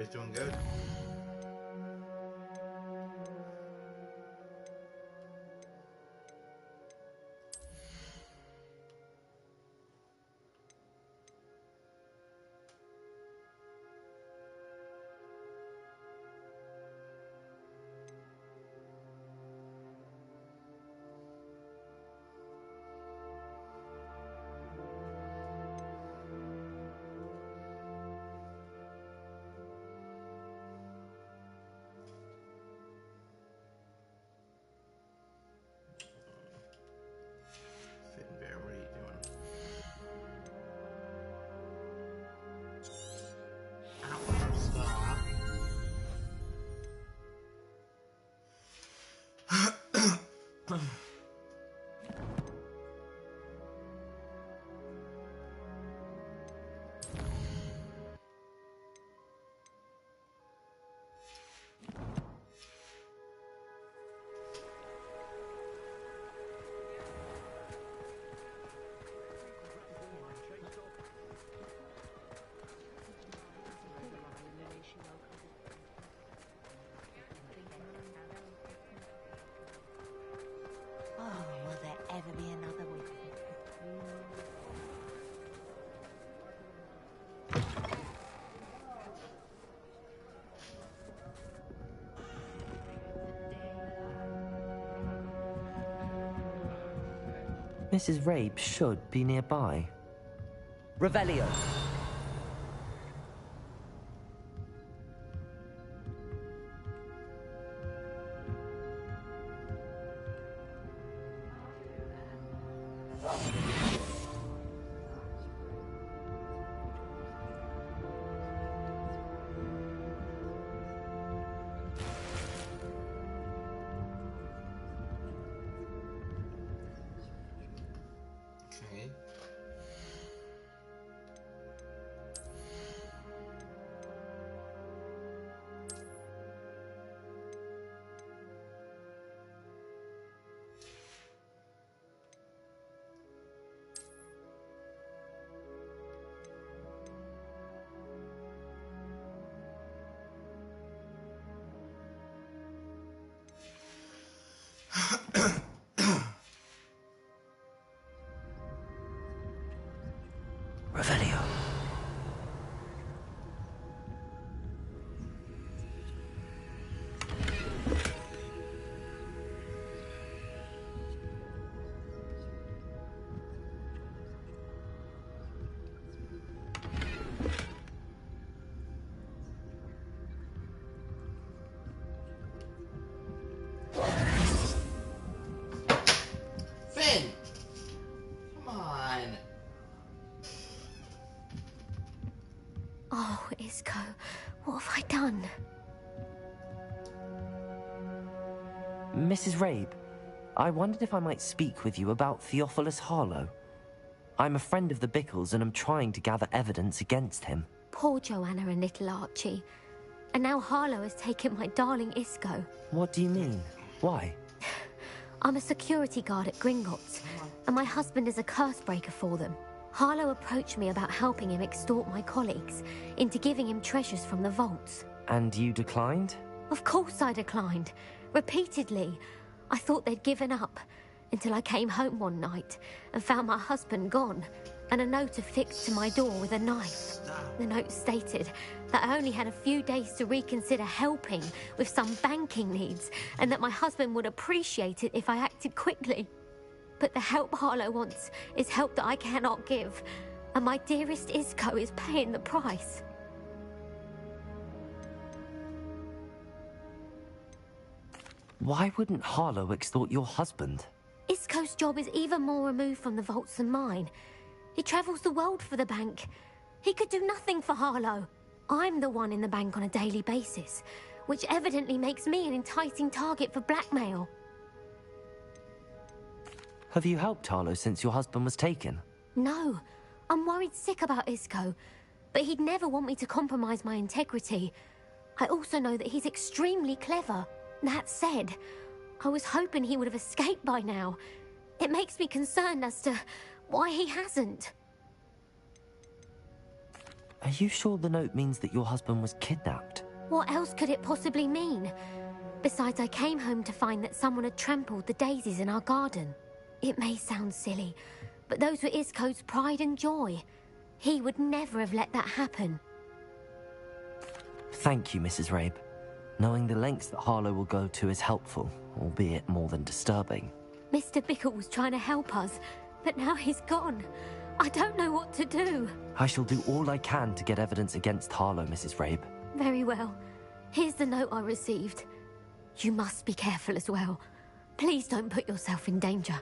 He's doing good. Mrs. Rabe should be nearby. Revelio! Revelio. Finn! Come on. Oh, Isco, what have I done? Mrs. Rabe, I wondered if I might speak with you about Theophilus Harlow. I'm a friend of the Bickles and I'm trying to gather evidence against him. Poor Joanna and little Archie. And now Harlow has taken my darling Isco. What do you mean? Why? I'm a security guard at Gringotts, and my husband is a curse breaker for them. Harlow approached me about helping him extort my colleagues into giving him treasures from the vaults. And you declined? Of course I declined. Repeatedly. I thought they'd given up, until I came home one night and found my husband gone, and a note affixed to my door with a knife. The note stated that I only had a few days to reconsider helping with some banking needs, and that my husband would appreciate it if I acted quickly. But the help Harlow wants is help that I cannot give, and my dearest Isco is paying the price. Why wouldn't Harlow extort your husband? Isco's job is even more removed from the vaults than mine. He travels the world for the bank. He could do nothing for Harlow. I'm the one in the bank on a daily basis, which evidently makes me an enticing target for blackmail. Have you helped Harlow since your husband was taken? No, I'm worried sick about Isco, but he'd never want me to compromise my integrity. I also know that he's extremely clever. That said, I was hoping he would have escaped by now. It makes me concerned as to why he hasn't. Are you sure the note means that your husband was kidnapped? What else could it possibly mean? Besides, I came home to find that someone had trampled the daisies in our garden. It may sound silly, but those were Isco's pride and joy. He would never have let that happen. Thank you, Mrs. Rabe. Knowing the lengths that Harlow will go to is helpful, albeit more than disturbing. Mr. Bickle was trying to help us, but now he's gone. I don't know what to do. I shall do all I can to get evidence against Harlow, Mrs. Rabe. Very well. Here's the note I received. You must be careful as well. Please don't put yourself in danger.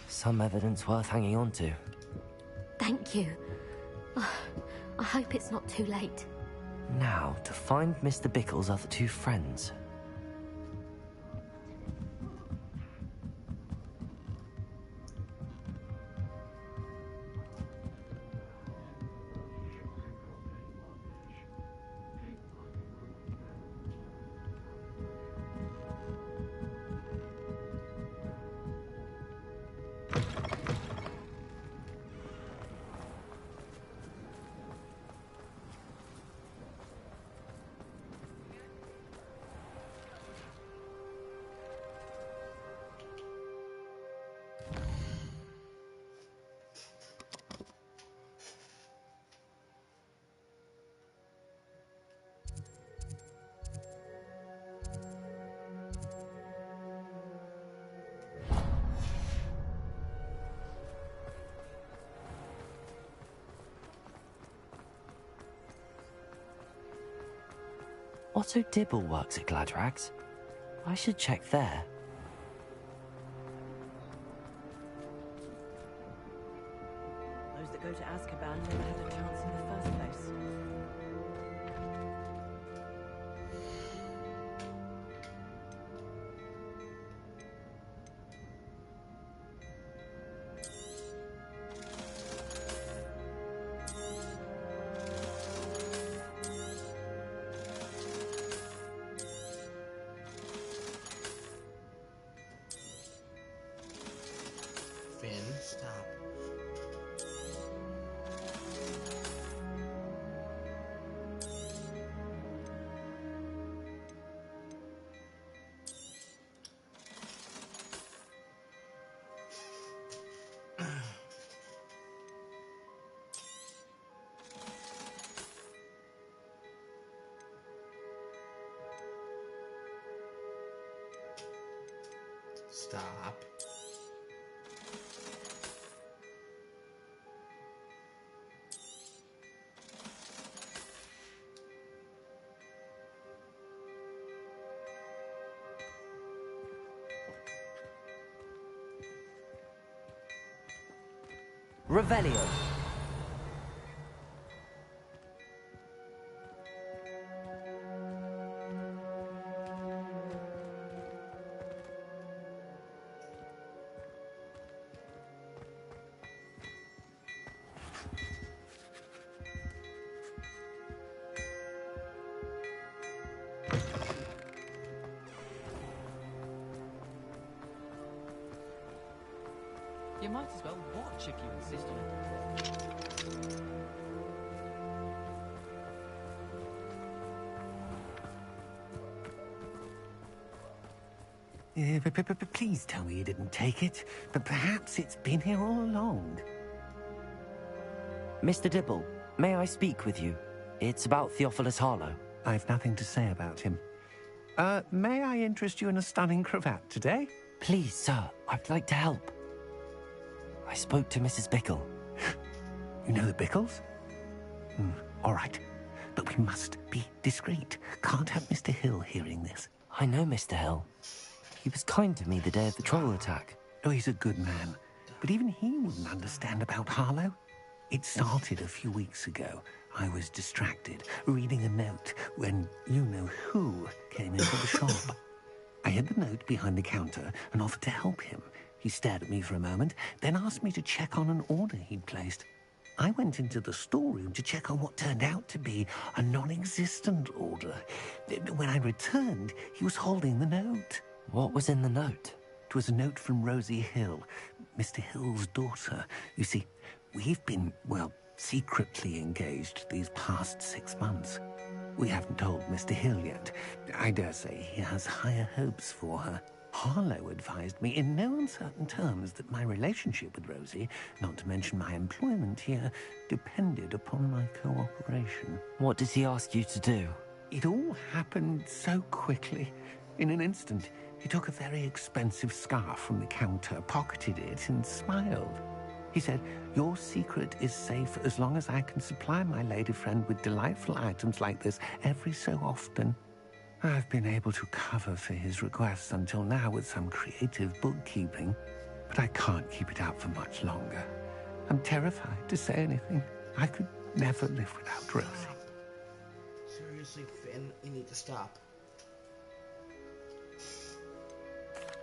Some evidence worth hanging on to. Thank you. I hope it's not too late. Now, to find Mr. Bickle's other two friends. Otto Dibble works at Gladrags. I should check there. Those that go to Azkaban never had a chance in the first place. Finn, stop. Stop. Revelio. You might as well watch if you insist on it. Please tell me you didn't take it. But perhaps it's been here all along. Mr. Dibble, may I speak with you? It's about Theophilus Harlow. I've nothing to say about him. May I interest you in a stunning cravat today? Please, sir, I'd like to help. I spoke to Mrs. Bickle. You know the Bickles? All right. But we must be discreet. Can't have Mr. Hill hearing this. I know Mr. Hill. He was kind to me the day of the troll attack. Oh, he's a good man. But even he wouldn't understand about Harlow. It started a few weeks ago. I was distracted, reading a note, when you-know-who came into the shop. I hid the note behind the counter and offered to help him. He stared at me for a moment, then asked me to check on an order he'd placed. I went into the storeroom to check on what turned out to be a non-existent order. When I returned, he was holding the note. What was in the note? It was a note from Rosie Hill, Mr. Hill's daughter. You see, we've been, well, secretly engaged these past 6 months. We haven't told Mr. Hill yet. I dare say he has higher hopes for her. Harlow advised me in no uncertain terms that my relationship with Rosie, not to mention my employment here, depended upon my cooperation. What did he ask you to do? It all happened so quickly. In an instant, he took a very expensive scarf from the counter, pocketed it, and smiled. He said, "Your secret is safe as long as I can supply my lady friend with delightful items like this every so often." I've been able to cover for his requests until now with some creative bookkeeping, but I can't keep it up for much longer. I'm terrified to say anything. I could never live without Rosie. Seriously, Finn, you need to stop.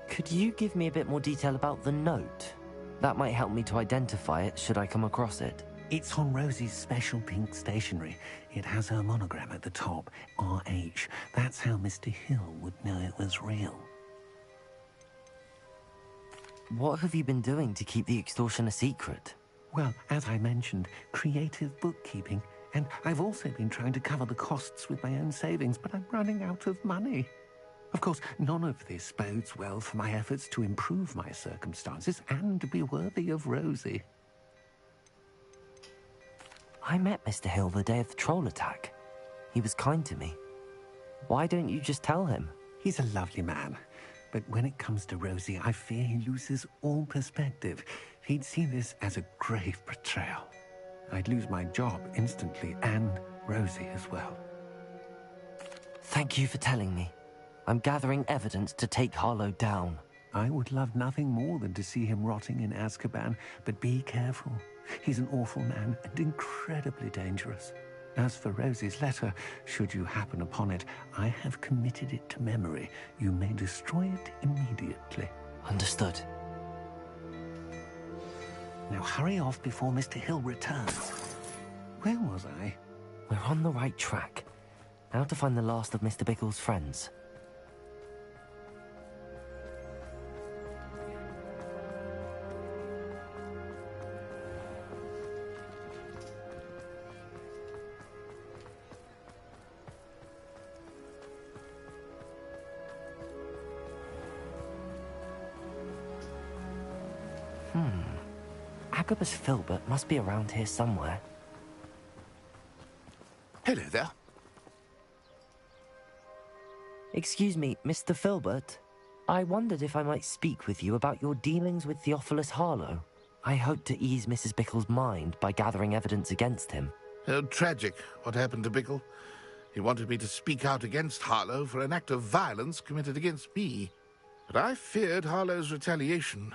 Could you give me a bit more detail about the note? That might help me to identify it should I come across it. It's on Rosie's special pink stationery. It has her monogram at the top, RH. That's how Mr. Hill would know it was real. What have you been doing to keep the extortion a secret? Well, as I mentioned, creative bookkeeping. And I've also been trying to cover the costs with my own savings, but I'm running out of money. Of course, none of this bodes well for my efforts to improve my circumstances and to be worthy of Rosie. I met Mr. Hill the day of the troll attack. He was kind to me. Why don't you just tell him? He's a lovely man. But when it comes to Rosie, I fear he loses all perspective. He'd see this as a grave betrayal. I'd lose my job instantly, and Rosie as well. Thank you for telling me. I'm gathering evidence to take Harlow down. I would love nothing more than to see him rotting in Azkaban, but be careful. He's an awful man and incredibly dangerous. As for Rosie's letter, should you happen upon it, I have committed it to memory. You may destroy it immediately. Understood. Now hurry off before Mr. Hill returns. Where was I? We're on the right track. Now to find the last of Mr. Bickle's friends. Agabus Filbert must be around here somewhere. Hello there. Excuse me, Mr. Filbert. I wondered if I might speak with you about your dealings with Theophilus Harlow. I hope to ease Mrs. Bickle's mind by gathering evidence against him. Oh, tragic what happened to Bickle. He wanted me to speak out against Harlow for an act of violence committed against me. But I feared Harlow's retaliation,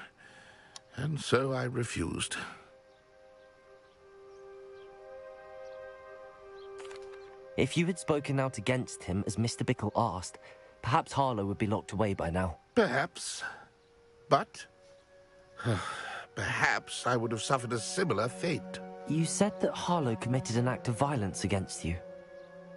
and so I refused. If you had spoken out against him as Mr. Bickle asked, perhaps Harlow would be locked away by now. Perhaps. But perhaps I would have suffered a similar fate. You said that Harlow committed an act of violence against you.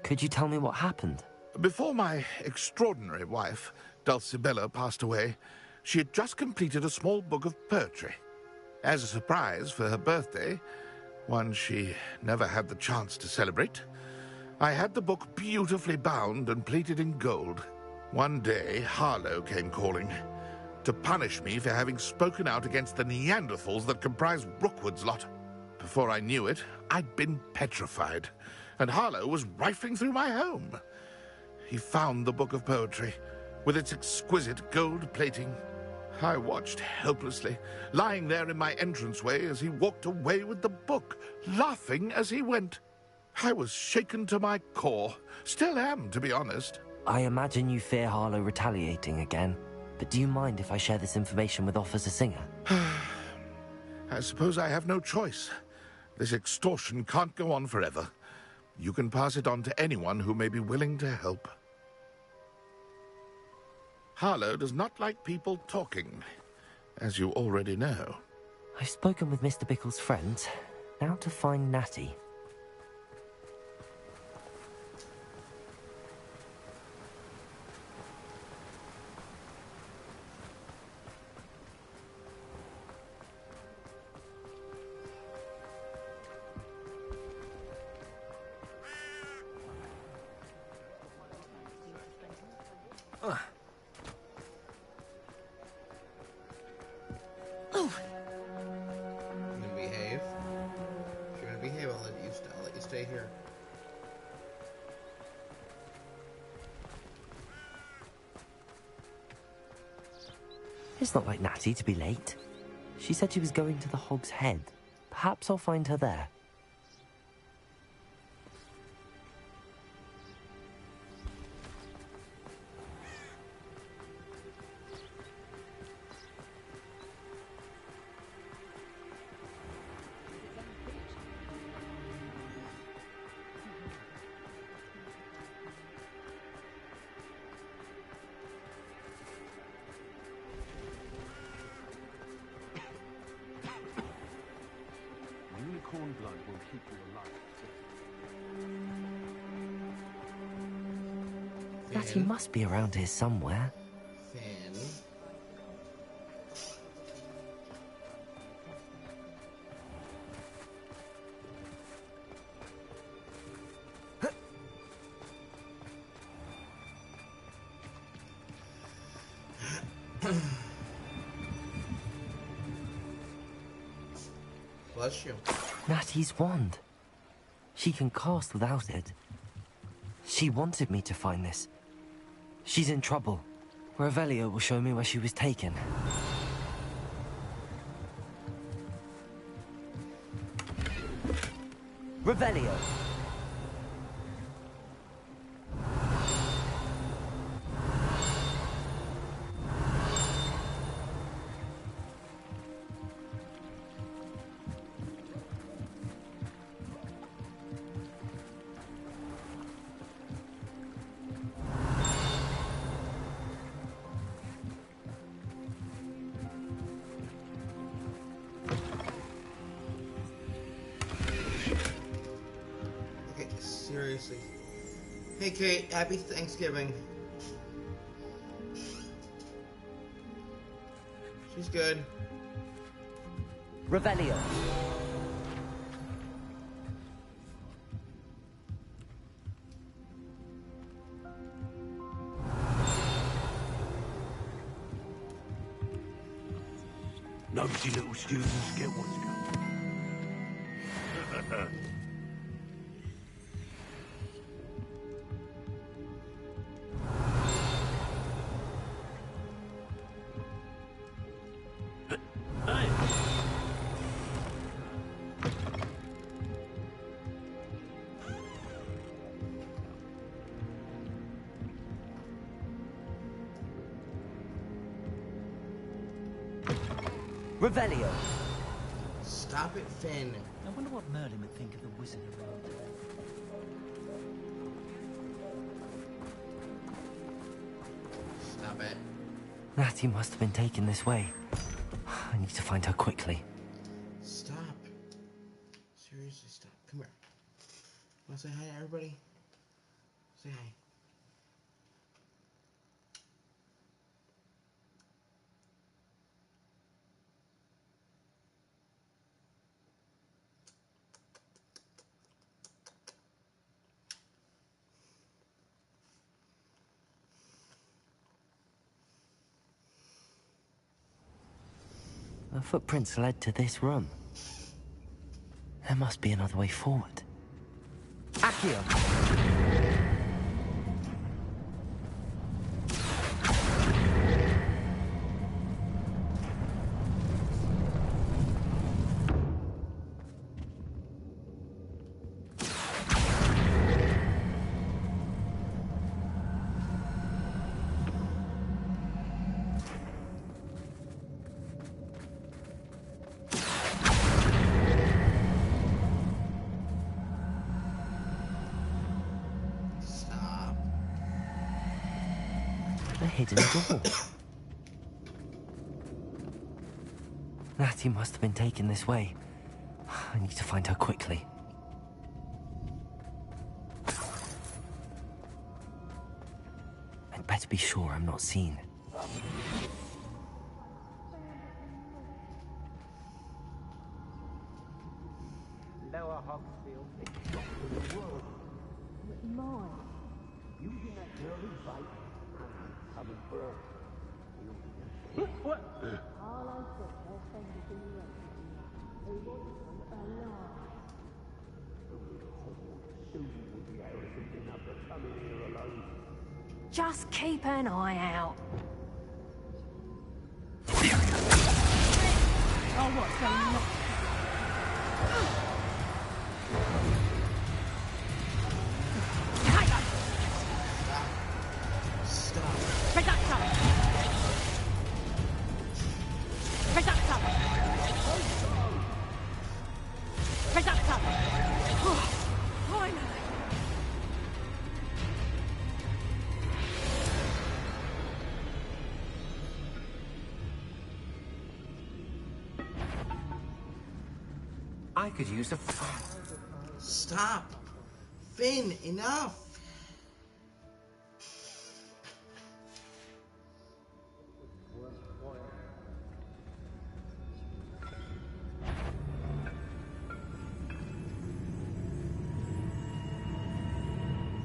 Could you tell me what happened? Before my extraordinary wife, Dulcibella, passed away, she had just completed a small book of poetry. As a surprise for her birthday, one she never had the chance to celebrate, I had the book beautifully bound and plated in gold. One day, Harlow came calling to punish me for having spoken out against the Neanderthals that comprise Rookwood's lot. Before I knew it, I'd been petrified, and Harlow was rifling through my home. He found the book of poetry, with its exquisite gold plating. I watched helplessly, lying there in my entranceway as he walked away with the book, laughing as he went. I was shaken to my core. Still am, to be honest. I imagine you fear Harlow retaliating again, but do you mind if I share this information with Officer Singer? I suppose I have no choice. This extortion can't go on forever. You can pass it on to anyone who may be willing to help. Harlow does not like people talking, as you already know. I've spoken with Mr. Bickle's friends. Now to find Natty. You gonna behave? If you're gonna behave, I'll let you stay here. It's not like Natty to be late. She said she was going to the Hog's Head. Perhaps I'll find her there. Unicorn blood will keep you alive. Natty must be around here somewhere. Fan. Bless you. Natty's wand. She can cast without it. She wanted me to find this. She's in trouble. Revelio will show me where she was taken. Revelio! Okay, seriously. Hey Kate, happy Thanksgiving. She's good. Revelio! Nosy little students get what's coming. Revelio! Stop it, Finn. I wonder what Merlin would think of the wizard around today. Stop it. Natty must have been taken this way. I need to find her quickly. Stop. Seriously, stop. Come here. Wanna say hi to everybody? Say hi. The footprints led to this room. There must be another way forward. Accio! Stop. A hidden door. Natty must have been taken this way. I need to find her quickly. I'd better be sure I'm not seen. Lower Hogsfield. Mine. You get that girl fight. I'm coming for her. What? Harlow said her friend is in the rescue. He wants them alive. Susan will be able to get up and come in here alone. Just keep an eye out. Oh, what's going on? I could use a... Stop! Finn, enough!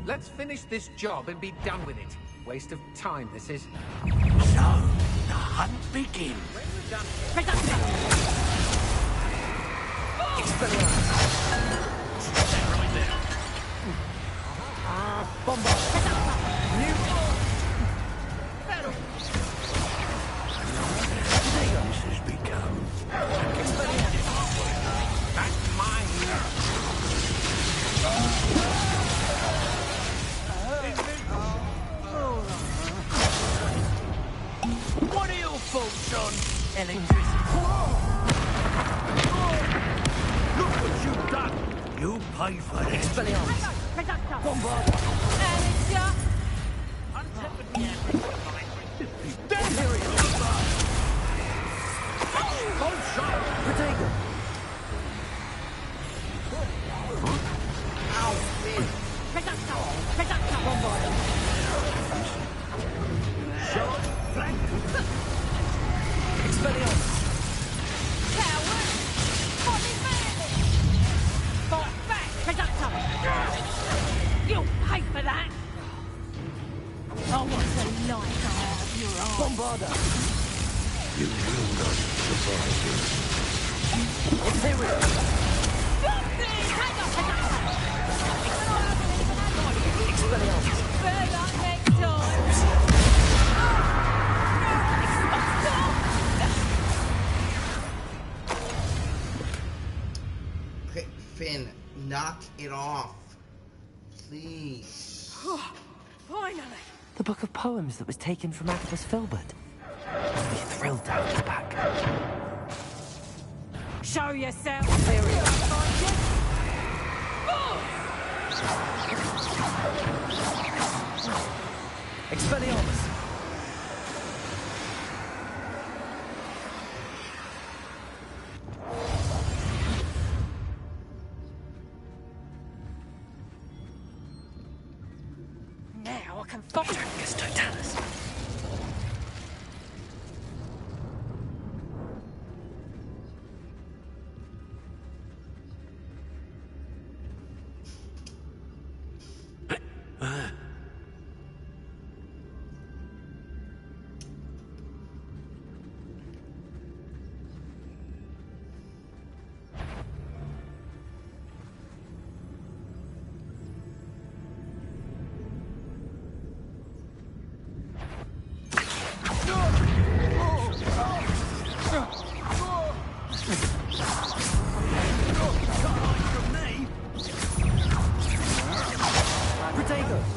Let's finish this job and be done with it. Waste of time, this is. So, the hunt begins. When we're done... Right there. Bombard! New... This has become... That's mine! What are your faults on? Electricity. Look what you've done! You pay for this. Expelliarmus! Bombard! Protego! Ow, Finn! Bombard! Shot, flank. Expelliarmus! You'll pay for that! I want the light out of your eyes. Bombarda! You will not survive this. Imperial! Expelliarmus! Better next time! Okay, Finn, knock it off. Please. Finally! The book of poems that was taken from Agnes Filbert. I'll be thrilled to have it back. Show yourself! Expelliarmus! Now I can find... Dracus Totalis.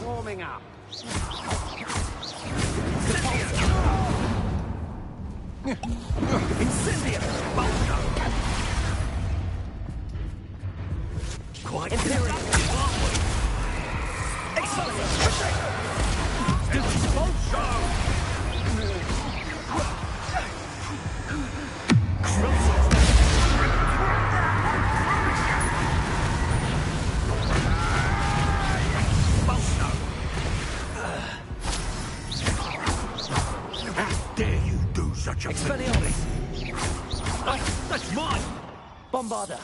Warming up. Incendia! Quite Imperial! productive, aren't we? Excellent! such a Expelliarmus! That's mine! Bombarda!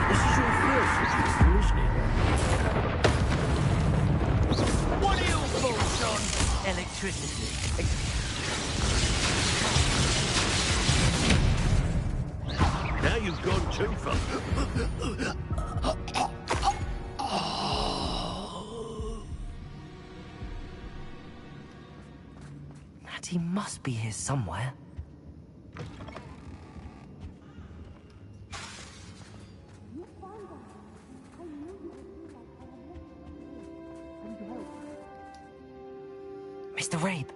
This is your first resistor, isn't it? What are you for, son? Electricity. Now you've gone too far. Natty must be here somewhere. Mr. Rabe,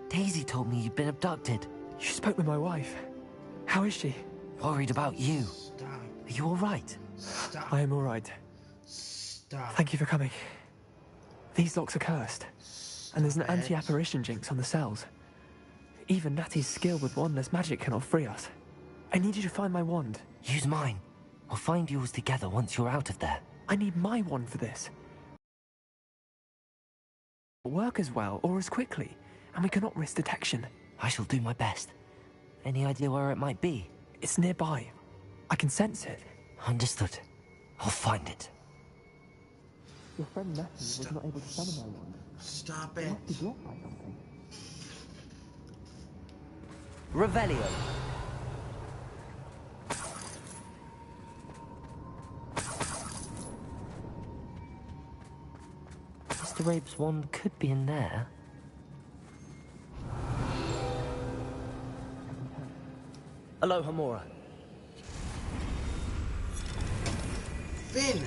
Daisy told me you'd been abducted. You spoke with my wife. How is she? Worried about you. Stop. Are you all right? Stop. I am all right. Stop. Thank you for coming. These locks are cursed, and there's an Stop it. anti-apparition jinx on the cells. Even Natty's skill with wandless magic cannot free us. I need you to find my wand. Use mine. We'll find yours together once you're out of there. I need my wand for this. Work as well or as quickly, and we cannot risk detection. I shall do my best. Any idea where it might be? It's nearby. I can sense it. Understood. I'll find it. Your friend Natty was not able to summon my wand. Stop it. blocked by something. Revelio. Mr. Rabe's wand could be in there. Aloha, Mora. Finn!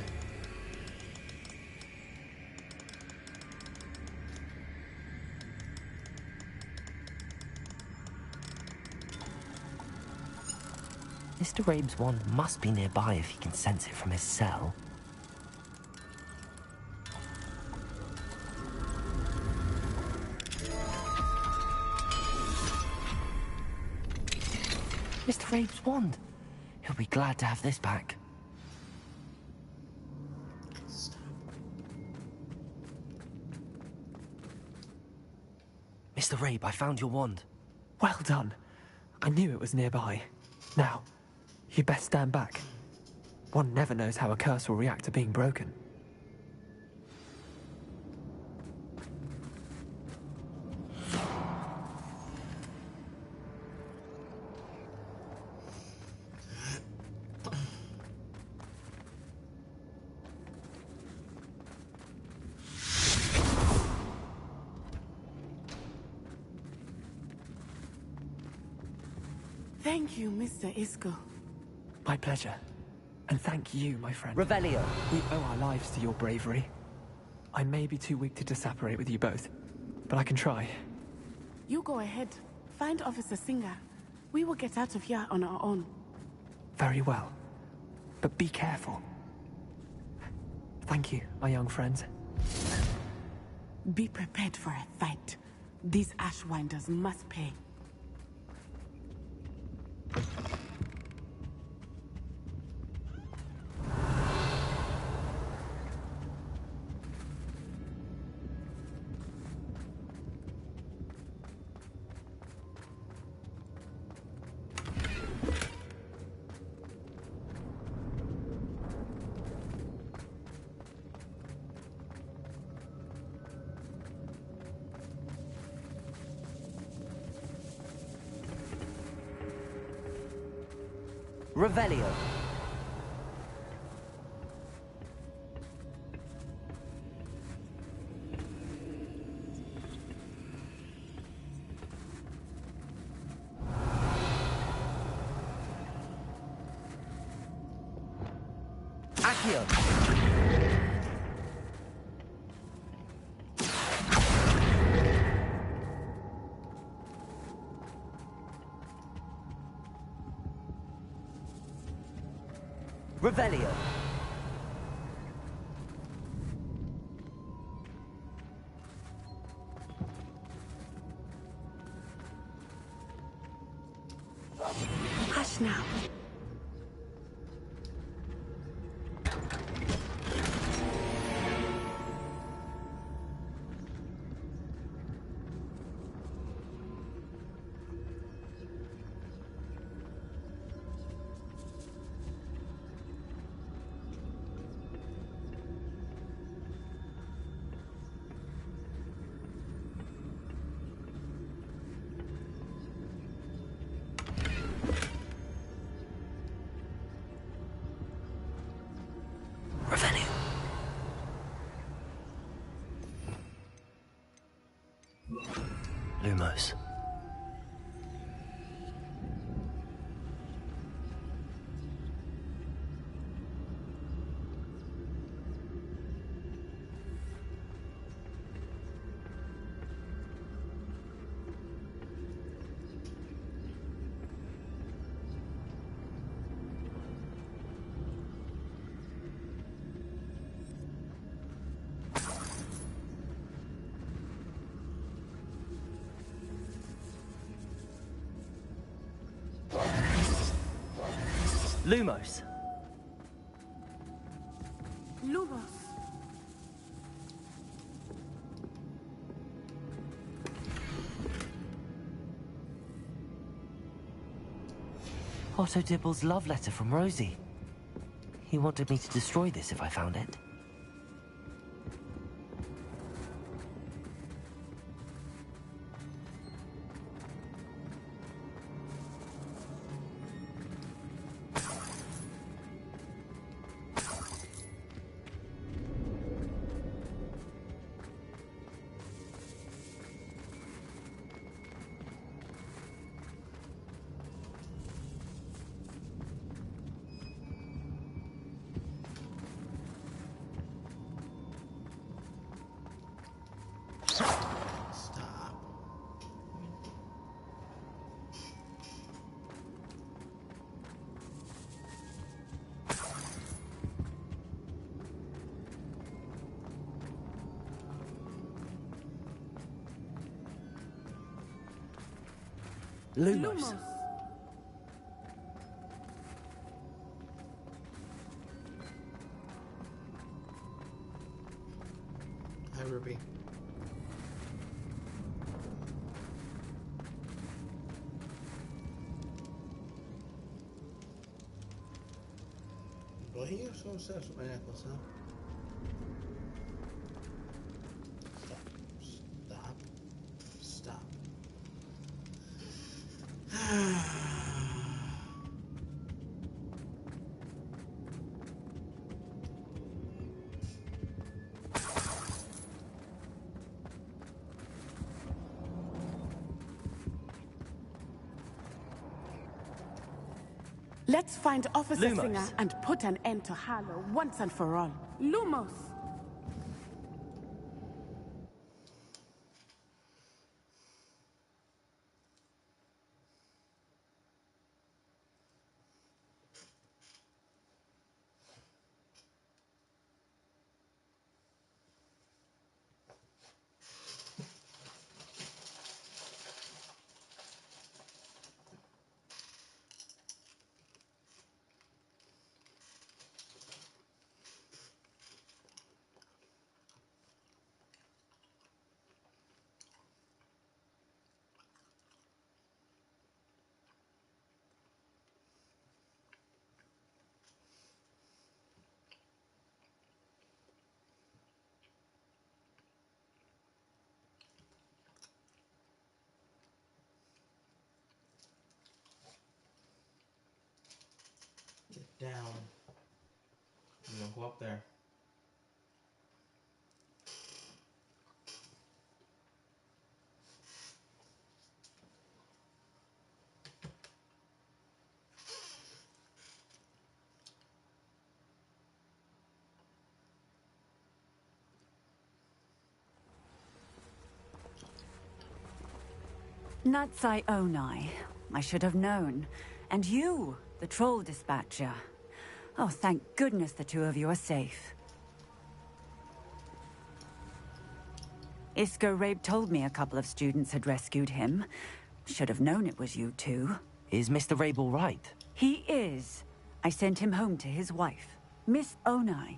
Mr. Rabe's wand must be nearby if he can sense it from his cell. Mr. Rabe's wand! He'll be glad to have this back. Stop. Mr. Rabe, I found your wand. Well done. I knew it was nearby. Now, you best stand back. One never knows how a curse will react to being broken. Thank you, Mr. Isco. My pleasure. And thank you, my friend. Revelio. We owe our lives to your bravery. I may be too weak to disapparate with you both, but I can try. You go ahead. Find Officer Singer. We will get out of here on our own. Very well. But be careful. Thank you, my young friends. Be prepared for a fight. These Ashwinders must pay. Revelio. Accio. Revelio. Hush now. Lumos. Lumos. Lumos. Otto Dibble's love letter from Rosie. He wanted me to destroy this if I found it. Lumos. Hi, Ruby. Well, he is so obsessed with my necklace, huh? Stop. Stop. Stop. Let's find Officer Lumos. Singer and put an end to Harlow once and for all. Lumos! Get down. I'm gonna go up there. Natsai Onai. I should have known. And you, the troll dispatcher. Oh, thank goodness the two of you are safe. Isco Rabe told me a couple of students had rescued him. Should have known it was you two. Is Mr. Rabe all right? He is. I sent him home to his wife. Miss Onai,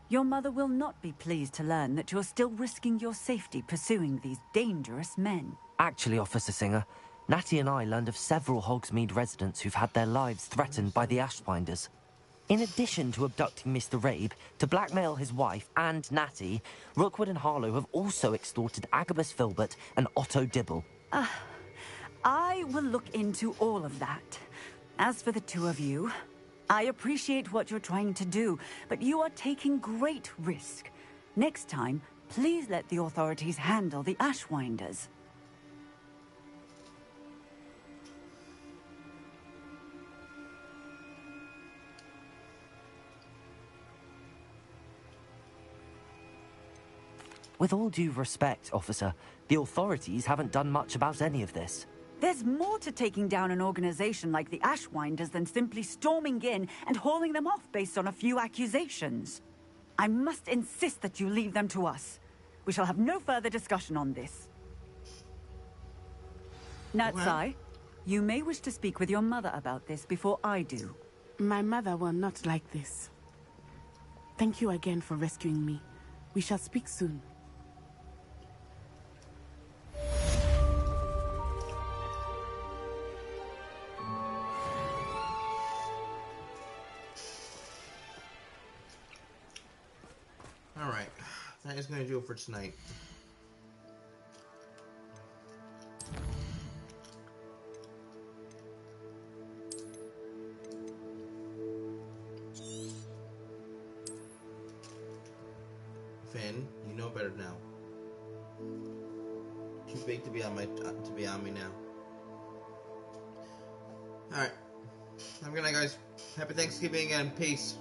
your mother will not be pleased to learn that you're still risking your safety pursuing these dangerous men. Actually, Officer Singer, Natty and I learned of several Hogsmeade residents who've had their lives threatened by the Ashwinders. In addition to abducting Mr. Rabe, to blackmail his wife and Natty, Rookwood and Harlow have also extorted Agabus Filbert and Otto Dibble. I will look into all of that. As for the two of you, I appreciate what you're trying to do, but you are taking great risk. Next time, please let the authorities handle the Ashwinders. With all due respect, officer, the authorities haven't done much about any of this. There's more to taking down an organization like the Ashwinders than simply storming in and hauling them off based on a few accusations. I must insist that you leave them to us. We shall have no further discussion on this. Natsai, you may wish to speak with your mother about this before I do. My mother will not like this. Thank you again for rescuing me. We shall speak soon. Alright, that is going to do it for tonight. Finn, you know better now. Too big to be on me now. Alright. Have a good night, guys. Happy Thanksgiving and peace.